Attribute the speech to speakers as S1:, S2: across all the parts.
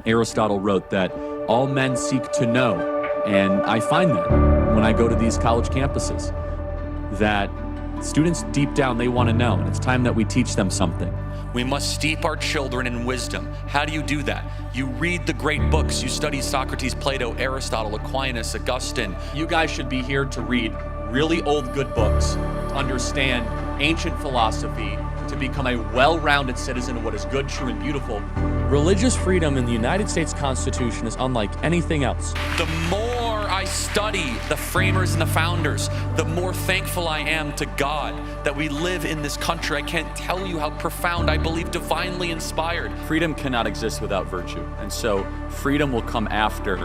S1: Aristotle wrote that all men seek to know, and I find that when I go to these college campuses, that students deep down, they want to know, and it's time that we teach them something.
S2: We must steep our children in wisdom. How do you do that? You read the great books. You study Socrates, Plato, Aristotle, Aquinas, Augustine.
S1: You guys should be here to read really old good books, to understand ancient philosophy, to become a well-rounded citizen of what is good, true, and beautiful. Religious freedom in the United States Constitution is unlike anything else.
S2: The more I study the framers and the founders, the more thankful I am to God that we live in this country. I can't tell you how profound, I believe, divinely inspired.
S1: Freedom cannot exist without virtue, and so freedom will come after,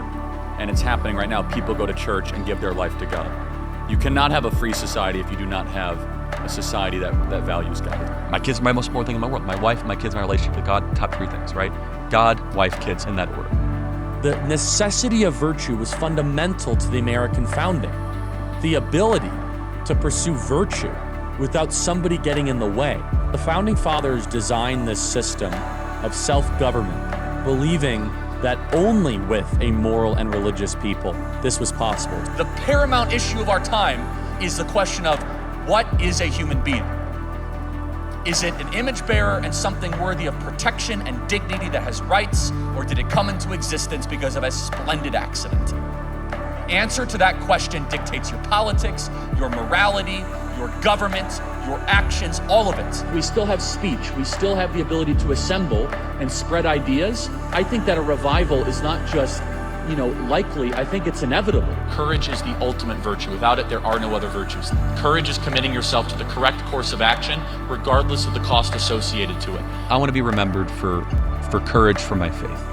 S1: and it's happening right now. People go to church and give their life to God. You cannot have a free society if you do not have a society that values God.
S3: My kids are my most important thing in my world. My wife, my kids, my relationship with God, top three things, right? God, wife, kids, in that order.
S1: The necessity of virtue was fundamental to the American founding. The ability to pursue virtue without somebody getting in the way. The founding fathers designed this system of self-government, believing that only with a moral and religious people this was possible.
S4: The paramount issue of our time is the question of what is a human being? Is it an image bearer and something worthy of protection and dignity that has rights, or did it come into existence because of a splendid accident? Answer to that question dictates your politics, your morality, your government, your actions, all of it.
S1: We still have speech. We still have the ability to assemble and spread ideas. I think that a revival is not just, likely. I think it's inevitable.
S5: Courage is the ultimate virtue. Without it, there are no other virtues. Courage is committing yourself to the correct course of action, regardless of the cost associated to it.
S3: I want to be remembered for courage for my faith.